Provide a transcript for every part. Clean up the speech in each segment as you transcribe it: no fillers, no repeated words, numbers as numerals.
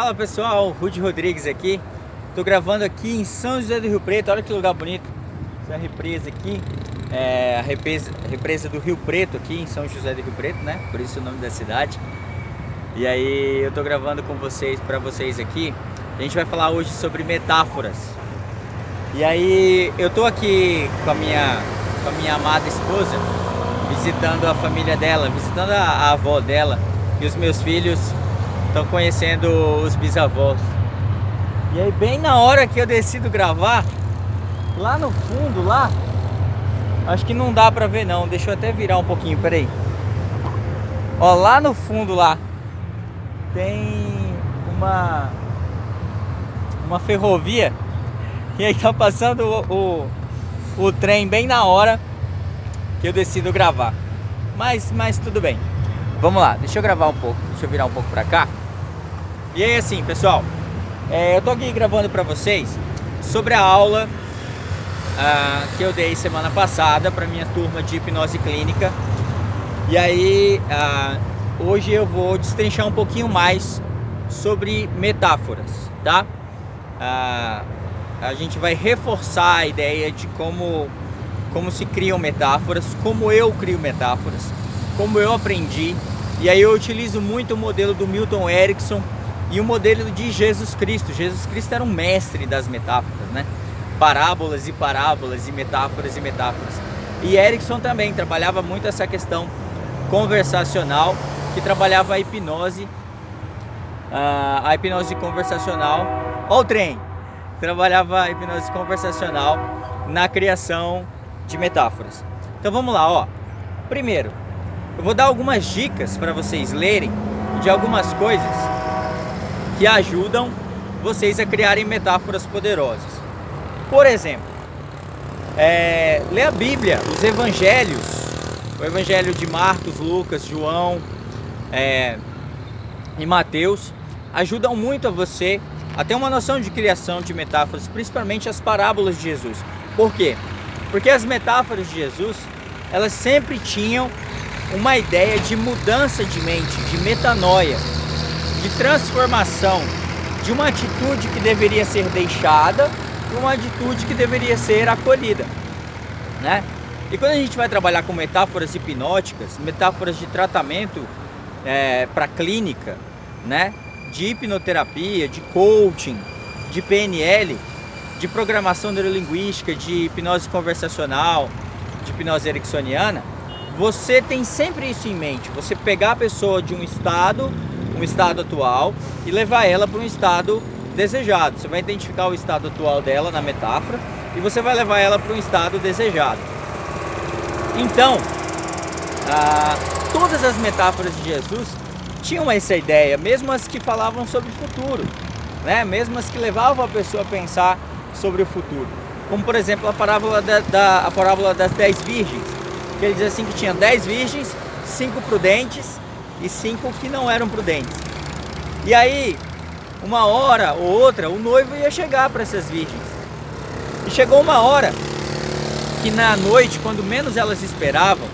Fala pessoal, Rudy Rodrigues aqui. Tô gravando aqui em São José do Rio Preto. Olha que lugar bonito. Essa represa aqui é a represa do Rio Preto aqui em São José do Rio Preto, né? Por isso o nome da cidade. E aí eu tô gravando com vocês, para vocês aqui. A gente vai falar hoje sobre metáforas. E aí eu tô aqui com a minha amada esposa, visitando a família dela, visitando a avó dela, e os meus filhos estão conhecendo os bisavós. E aí bem na hora que eu decido gravar, lá no fundo, lá, acho que não dá pra ver não, deixa eu até virar um pouquinho, peraí. Ó, lá no fundo lá, tem uma ferrovia, e aí tá passando o trem bem na hora que eu decido gravar. Mas tudo bem. Vamos lá, deixa eu gravar um pouco, deixa eu virar um pouco pra cá. E aí assim, pessoal, eu tô aqui gravando pra vocês sobre a aula que eu dei semana passada pra minha turma de hipnose clínica. E aí, hoje eu vou destrinchar um pouquinho mais sobre metáforas, tá? A gente vai reforçar a ideia de como se criam metáforas, como eu crio metáforas, como eu aprendi. E aí eu utilizo muito o modelo do Milton Erickson e o modelo de Jesus Cristo. Jesus Cristo era um mestre das metáforas, né? Parábolas e parábolas, e metáforas e metáforas. E Erickson também trabalhava muito essa questão conversacional, que trabalhava a hipnose conversacional. Ó o trem! Trabalhava a hipnose conversacional na criação de metáforas. Então vamos lá, ó. Primeiro, eu vou dar algumas dicas para vocês lerem de algumas coisas que ajudam vocês a criarem metáforas poderosas. Por exemplo, ler a Bíblia, os Evangelhos, o Evangelho de Marcos, Lucas, João e Mateus, ajudam muito a você a ter uma noção de criação de metáforas, principalmente as parábolas de Jesus. Por quê? Porque as metáforas de Jesus, elas sempre tinham uma ideia de mudança de mente, de metanoia, de transformação, de uma atitude que deveria ser deixada para uma atitude que deveria ser acolhida, né? E quando a gente vai trabalhar com metáforas hipnóticas, metáforas de tratamento para clínica, né? De hipnoterapia, de coaching, de PNL, de programação neurolinguística, de hipnose conversacional, de hipnose ericksoniana, você tem sempre isso em mente. Você pegar a pessoa de um estado atual e levar ela para um estado desejado. Você vai identificar o estado atual dela na metáfora e você vai levar ela para um estado desejado. Então, todas as metáforas de Jesus tinham essa ideia, mesmo as que falavam sobre o futuro, né? Mesmo as que levavam a pessoa a pensar sobre o futuro. Como por exemplo a parábola das 10 virgens, que ele diz assim que tinha 10 virgens, 5 prudentes e 5 que não eram prudentes. E aí, uma hora ou outra, o noivo ia chegar para essas virgens. E chegou uma hora que na noite, quando menos elas esperavam,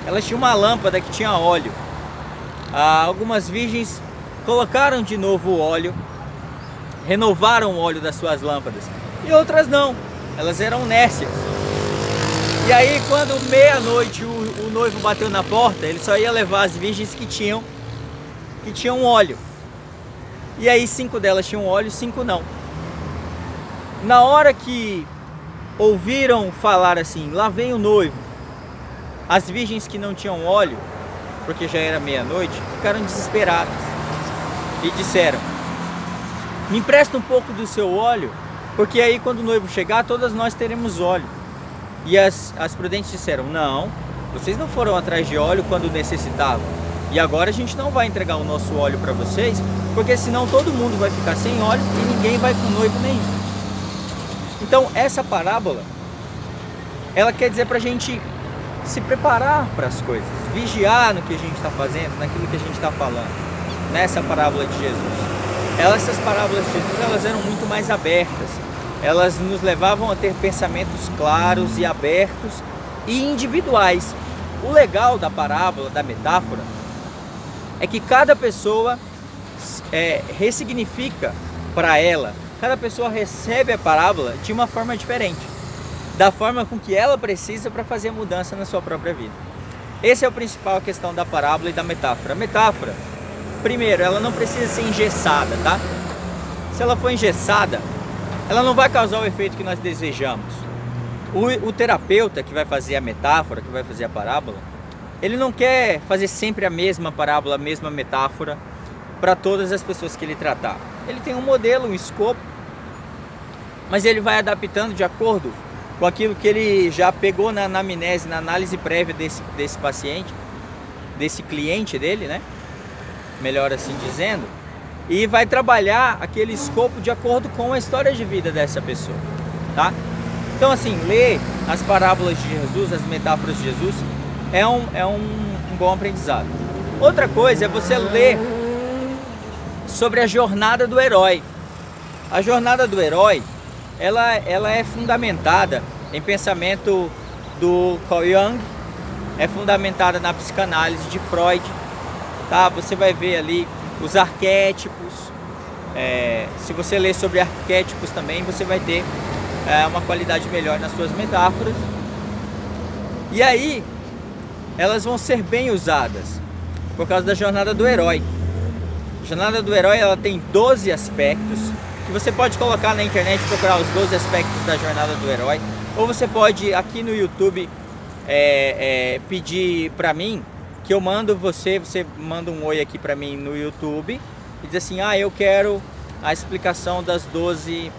elas tinham uma lâmpada que tinha óleo. Algumas virgens colocaram de novo o óleo, renovaram o óleo das suas lâmpadas, e outras não, elas eram nércias. E aí quando meia-noite o noivo bateu na porta, ele só ia levar as virgens que tinham óleo. E aí 5 delas tinham óleo, 5 não. Na hora que ouviram falar assim, lá vem o noivo, as virgens que não tinham óleo, porque já era meia-noite, ficaram desesperadas e disseram: me empresta um pouco do seu óleo, porque aí quando o noivo chegar, todas nós teremos óleo. E as prudentes disseram: não, vocês não foram atrás de óleo quando necessitavam, e agora a gente não vai entregar o nosso óleo para vocês, porque senão todo mundo vai ficar sem óleo e ninguém vai com noivo nenhum. Então essa parábola, ela quer dizer pra gente se preparar para as coisas, vigiar no que a gente está fazendo, naquilo que a gente está falando. Nessa parábola de Jesus, essas parábolas de Jesus, elas eram muito mais abertas, elas nos levavam a ter pensamentos claros e abertos e individuais. O legal da parábola, da metáfora, é que cada pessoa ressignifica para ela. Cada pessoa recebe a parábola de uma forma diferente, da forma com que ela precisa para fazer mudança na sua própria vida. Essa é a principal questão da parábola e da metáfora. A metáfora, primeiro, ela não precisa ser engessada, tá? Se ela for engessada, ela não vai causar o efeito que nós desejamos. O terapeuta que vai fazer a metáfora, que vai fazer a parábola, ele não quer fazer sempre a mesma parábola, a mesma metáfora para todas as pessoas que ele tratar. Ele tem um modelo, um escopo, mas ele vai adaptando de acordo com aquilo que ele já pegou na anamnese, na análise prévia desse paciente, desse cliente dele, né? Melhor assim dizendo, e vai trabalhar aquele escopo de acordo com a história de vida dessa pessoa, tá? Então assim, ler as parábolas de Jesus, as metáforas de Jesus, é um bom aprendizado. Outra coisa é você ler sobre a jornada do herói. A jornada do herói, ela é fundamentada em pensamento do Carl Jung, é fundamentada na psicanálise de Freud, tá? Você vai ver ali os arquétipos. Se você ler sobre arquétipos também, você vai ter uma qualidade melhor nas suas metáforas. E aí, elas vão ser bem usadas por causa da jornada do herói. A jornada do herói, ela tem 12 aspectos que você pode colocar na internet e procurar os 12 aspectos da jornada do herói. Ou você pode aqui no YouTube pedir para mim que eu mando você manda um oi aqui para mim no YouTube e diz assim: eu quero a explicação dos 12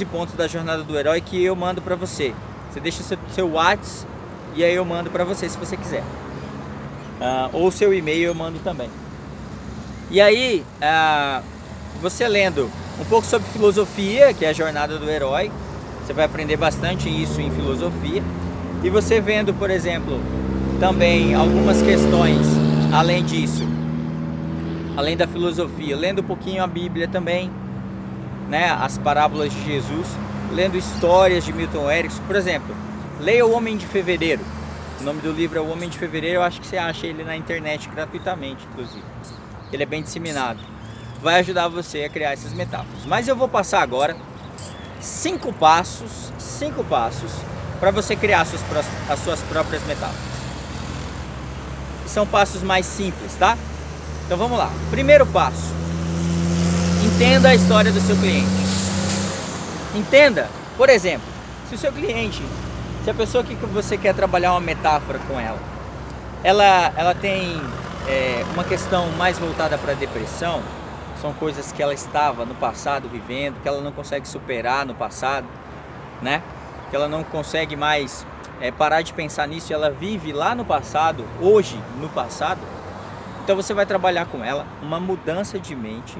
pontos da jornada do herói, que eu mando para você. Você deixa seu WhatsApp e aí eu mando para você se você quiser. Ou seu e-mail eu mando também. E aí, você lendo um pouco sobre filosofia, que é a jornada do herói, você vai aprender bastante isso em filosofia. E você vendo, por exemplo, também algumas questões além disso, além da filosofia, lendo um pouquinho a Bíblia também, né, as parábolas de Jesus, lendo histórias de Milton Erickson, por exemplo, leia O Homem de Fevereiro. O nome do livro é O Homem de Fevereiro, eu acho que você acha ele na internet gratuitamente, inclusive. Ele é bem disseminado. Vai ajudar você a criar essas metáforas. Mas eu vou passar agora 5 passos para você criar as suas próprias metáforas. São passos mais simples, tá? Então vamos lá. Primeiro passo: entenda a história do seu cliente. Entenda, por exemplo, se o seu cliente, se a pessoa que você quer trabalhar uma metáfora com ela tem uma questão mais voltada para a depressão, são coisas que ela estava no passado vivendo, que ela não consegue superar no passado, né? Que ela não consegue mais parar de pensar nisso, ela vive lá no passado, hoje no passado. Então você vai trabalhar com ela uma mudança de mente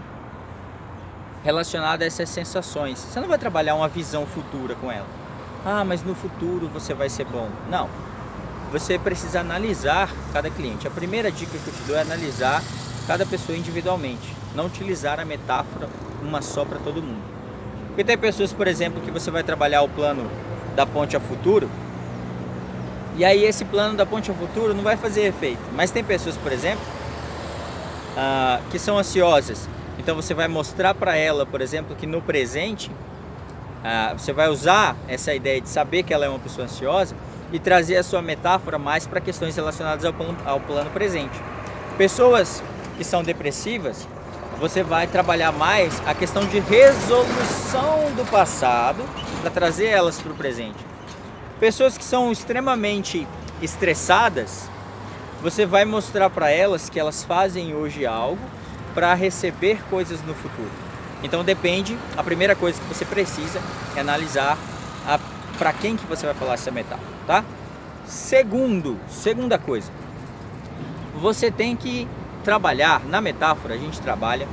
relacionada a essas sensações. Você não vai trabalhar uma visão futura com ela. Mas no futuro você vai ser bom. Não. Você precisa analisar cada cliente. A primeira dica que eu te dou é analisar cada pessoa individualmente. Não utilizar a metáfora uma só para todo mundo. Porque tem pessoas, por exemplo, que você vai trabalhar o plano da ponte a futuro, e aí esse plano da ponte a futuro não vai fazer efeito. Mas tem pessoas, por exemplo, que são ansiosas. Então você vai mostrar para ela, por exemplo, que no presente você vai usar essa ideia de saber que ela é uma pessoa ansiosa e trazer a sua metáfora mais para questões relacionadas ao plano presente. Pessoas que são depressivas, você vai trabalhar mais a questão de resolução do passado para trazer elas para o presente. Pessoas que são extremamente estressadas, você vai mostrar para elas que elas fazem hoje algo para receber coisas no futuro. Então depende, a primeira coisa que você precisa é analisar para quem que você vai falar essa metáfora, tá? Segunda coisa, você tem que trabalhar na metáfora. A gente trabalha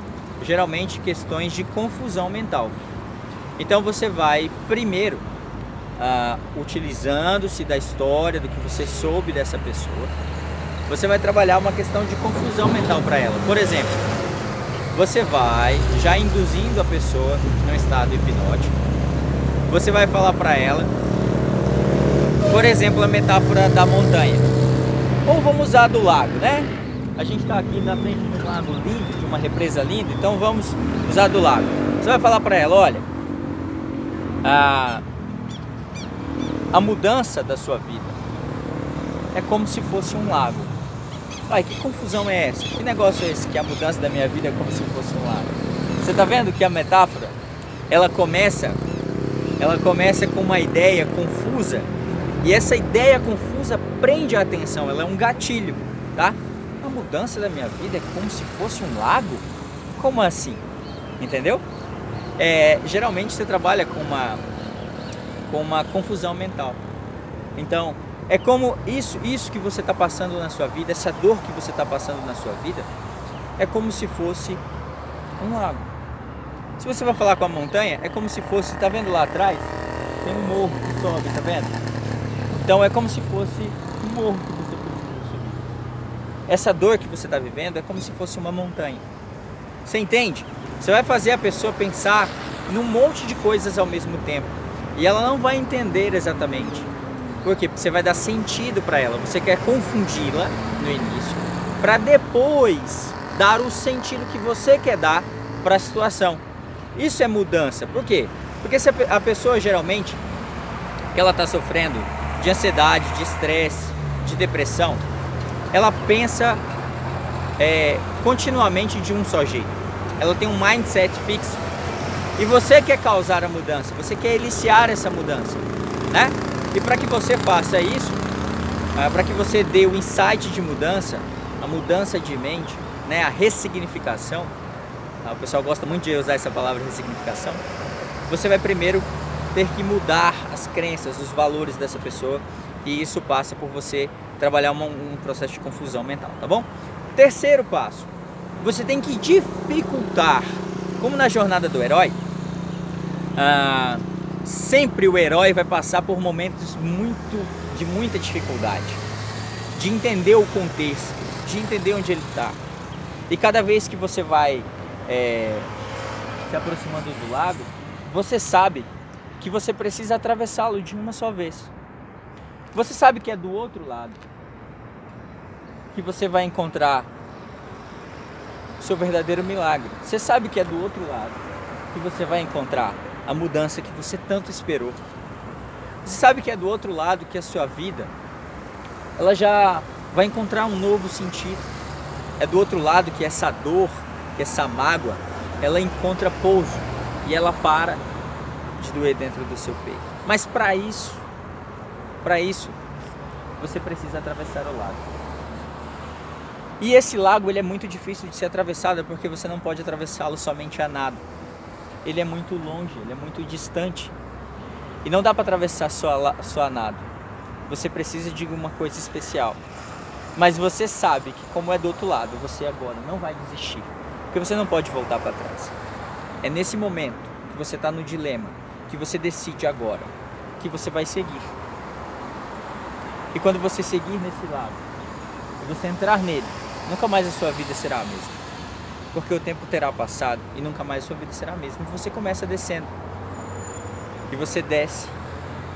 geralmente questões de confusão mental. Então você vai primeiro utilizando-se da história, do que você soube dessa pessoa, você vai trabalhar uma questão de confusão mental para ela. Por exemplo, você vai já induzindo a pessoa num estado hipnótico. Você vai falar para ela, por exemplo, a metáfora da montanha. Ou vamos usar do lago, né? A gente está aqui na frente de um lago lago lindo, de uma represa linda, então vamos usar do lago. Você vai falar para ela, olha, a mudança da sua vida é como se fosse um lago. Ai, que confusão é essa? Que negócio é esse que a mudança da minha vida é como se fosse um lago? Você tá vendo que a metáfora, ela começa com uma ideia confusa, e essa ideia confusa prende a atenção, ela é um gatilho, tá? A mudança da minha vida é como se fosse um lago? Como assim? Entendeu? Geralmente você trabalha com uma confusão mental. Então, é como isso que você está passando na sua vida, essa dor que você está passando na sua vida, é como se fosse um lago. Se você vai falar com a montanha, é como se fosse, tá vendo lá atrás? Tem um morro que sobe, tá vendo? Então é como se fosse um morro que você precisa subir. Essa dor que você está vivendo é como se fosse uma montanha. Você entende? Você vai fazer a pessoa pensar num monte de coisas ao mesmo tempo. E ela não vai entender exatamente. Por quê? Porque você vai dar sentido para ela. Você quer confundi-la no início, para depois dar o sentido que você quer dar para a situação. Isso é mudança. Por quê? Porque se a pessoa geralmente, que ela está sofrendo de ansiedade, de estresse, de depressão, ela pensa continuamente de um só jeito. Ela tem um mindset fixo. E você quer causar a mudança, você quer iniciar essa mudança, né? E para que você faça isso, para que você dê o insight de mudança, a mudança de mente, né? A ressignificação, o pessoal gosta muito de usar essa palavra ressignificação, você vai primeiro ter que mudar as crenças, os valores dessa pessoa, e isso passa por você trabalhar um processo de confusão mental, tá bom? Terceiro passo, você tem que dificultar, como na jornada do herói, sempre o herói vai passar por momentos de muita dificuldade, de entender o contexto, de entender onde ele está. E cada vez que você vai se aproximando do lago, você sabe que você precisa atravessá-lo de uma só vez. Você sabe que é do outro lado que você vai encontrar o seu verdadeiro milagre. Você sabe que é do outro lado que você vai encontrar a mudança que você tanto esperou. Você sabe que é do outro lado que a sua vida, ela já vai encontrar um novo sentido. É do outro lado que essa dor, que essa mágoa, ela encontra pouso e ela para de doer dentro do seu peito. Mas para isso, você precisa atravessar o lago. E esse lago, ele é muito difícil de ser atravessado, porque você não pode atravessá-lo somente a nado. Ele é muito longe, ele é muito distante. E não dá para atravessar só a nado. Você precisa de uma coisa especial. Mas você sabe que, como é do outro lado, você agora não vai desistir. Porque você não pode voltar para trás. É nesse momento que você está no dilema, que você decide agora, que você vai seguir. E quando você seguir nesse lago, e você entrar nele, nunca mais a sua vida será a mesma. Porque o tempo terá passado e nunca mais a sua vida será a mesma. Você começa descendo. E você desce.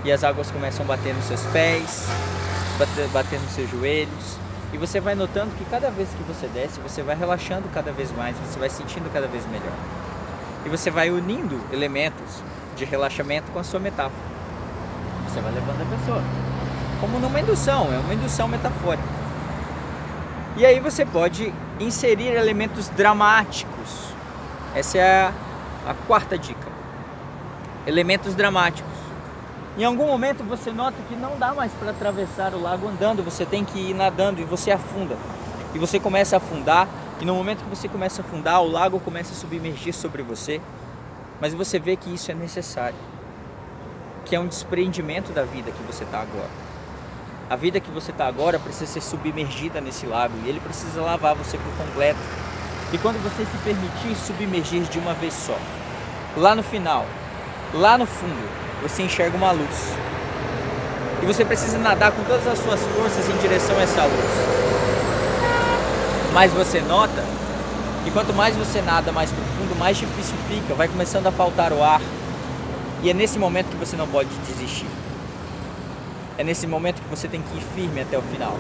E as águas começam a bater nos seus pés, bater nos seus joelhos. E você vai notando que cada vez que você desce, você vai relaxando cada vez mais, você vai sentindo cada vez melhor. E você vai unindo elementos de relaxamento com a sua metáfora. Você vai levando a pessoa. Como numa indução, é uma indução metafórica. E aí você pode inserir elementos dramáticos. Essa é a quarta dica. Elementos dramáticos. Em algum momento você nota que não dá mais para atravessar o lago andando, você tem que ir nadando e você afunda. E você começa a afundar, e no momento que você começa a afundar, o lago começa a submergir sobre você. Mas você vê que isso é necessário. Que é um desprendimento da vida que você está agora. A vida que você está agora precisa ser submergida nesse lago e ele precisa lavar você por completo. E quando você se permitir submergir de uma vez só, lá no final, lá no fundo, você enxerga uma luz. E você precisa nadar com todas as suas forças em direção a essa luz. Mas você nota que quanto mais você nada mais profundo, mais difícil fica, vai começando a faltar o ar. E é nesse momento que você não pode desistir. É nesse momento que você tem que ir firme até o final.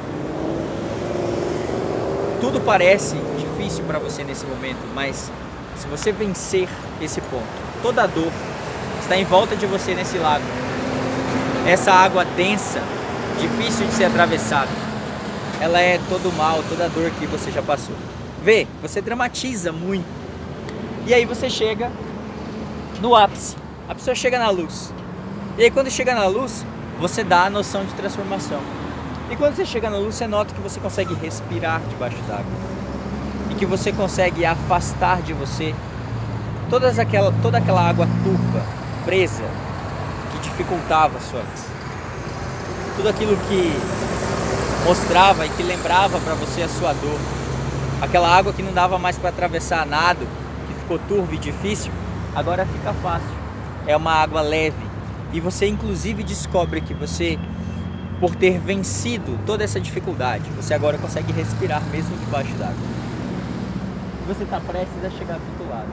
tudo parece difícil para você nesse momento, mas se você vencer esse ponto, toda a dor está em volta de você nesse lago. Essa água densa, difícil de ser atravessada, ela é todo o mal, toda a dor que você já passou. Vê, você dramatiza muito. E aí você chega no ápice, a pessoa chega na luz. E aí quando chega na luz, você dá a noção de transformação. E quando você chega na luz, você nota que você consegue respirar debaixo d'água. E que você consegue afastar de você toda aquela água turva, presa, que dificultava a sua vida. Tudo aquilo que mostrava e que lembrava para você a sua dor. Aquela água que não dava mais para atravessar a nado, que ficou turva e difícil, agora fica fácil. É uma água leve. E você inclusive descobre que você, por ter vencido toda essa dificuldade, você agora consegue respirar mesmo debaixo d'água. Você está prestes a chegar do outro lado.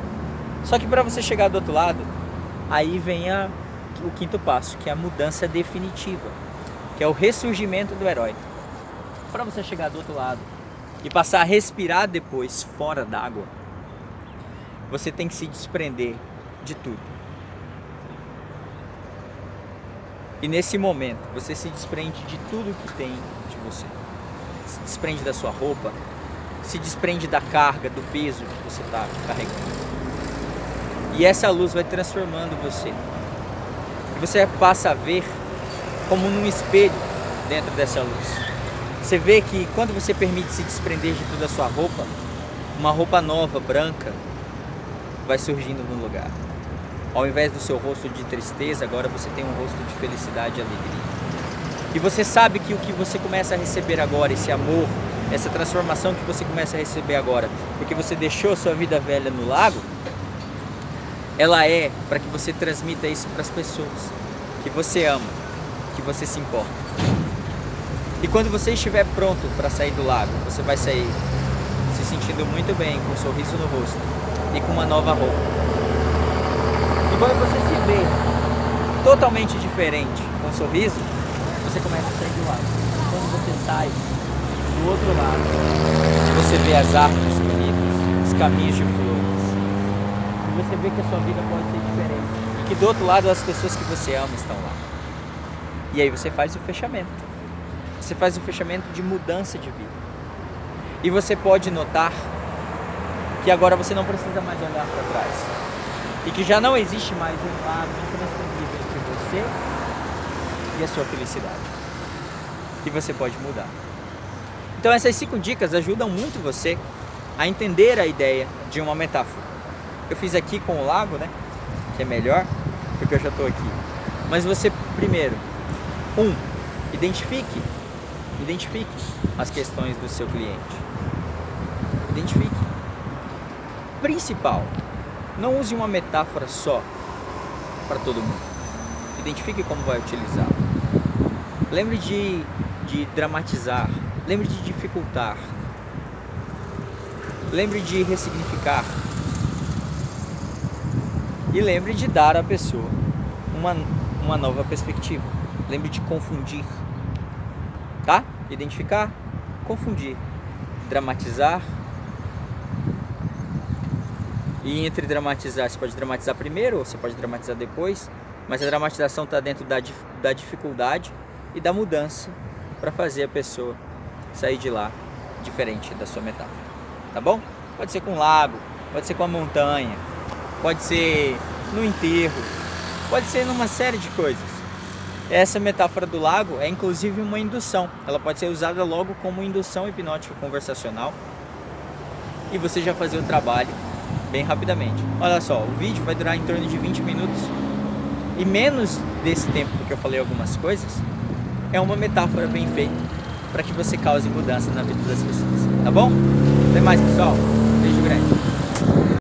Só que para você chegar do outro lado, aí vem o quinto passo, que é a mudança definitiva, que é o ressurgimento do herói. Para você chegar do outro lado e passar a respirar depois fora d'água, você tem que se desprender de tudo. E nesse momento, você se desprende de tudo que tem de você. Se desprende da sua roupa, se desprende da carga, do peso que você está carregando. E essa luz vai transformando você. E você passa a ver como num espelho dentro dessa luz. Você vê que quando você permite se desprender de toda a sua roupa, uma roupa nova, branca, vai surgindo no lugar. Ao invés do seu rosto de tristeza, agora você tem um rosto de felicidade e alegria. E você sabe que o que você começa a receber agora, esse amor, essa transformação que você começa a receber agora, porque você deixou a sua vida velha no lago, ela é para que você transmita isso para as pessoas que você ama, que você se importa. E quando você estiver pronto para sair do lago, você vai sair se sentindo muito bem, com um sorriso no rosto e com uma nova roupa. E quando você se vê totalmente diferente, com um sorriso, você começa a sair do lago. Quando você sai do outro lado, você vê as árvores bonitas, os caminhos de flores. E você vê que a sua vida pode ser diferente. E que do outro lado as pessoas que você ama estão lá. E aí você faz o fechamento. Você faz o fechamento de mudança de vida. E você pode notar que agora você não precisa mais olhar para trás. E que já não existe mais um lago intransponível entre você e a sua felicidade. E você pode mudar. Então essas 5 dicas ajudam muito você a entender a ideia de uma metáfora. Eu fiz aqui com o lago, né? Que é melhor, porque eu já estou aqui. Mas você, primeiro, identifique as questões do seu cliente. Identifique. Principal, não use uma metáfora só para todo mundo. Identifique como vai utilizar. Lembre de dramatizar. Lembre de dificultar. Lembre de ressignificar. E lembre de dar à pessoa uma nova perspectiva. Lembre de confundir. Tá? Identificar, confundir, dramatizar. E entre dramatizar, você pode dramatizar primeiro ou você pode dramatizar depois, mas a dramatização está dentro da dificuldade e da mudança para fazer a pessoa sair de lá diferente da sua metáfora, tá bom? Pode ser com um lago, pode ser com a montanha, pode ser no enterro, pode ser numa série de coisas. Essa metáfora do lago é inclusive uma indução, ela pode ser usada logo como indução hipnótica conversacional e você já fazer o trabalho bem rapidamente. Olha só, o vídeo vai durar em torno de 20 minutos e menos desse tempo, porque eu falei algumas coisas, é uma metáfora bem feita para que você cause mudança na vida das pessoas, tá bom? Até mais, pessoal!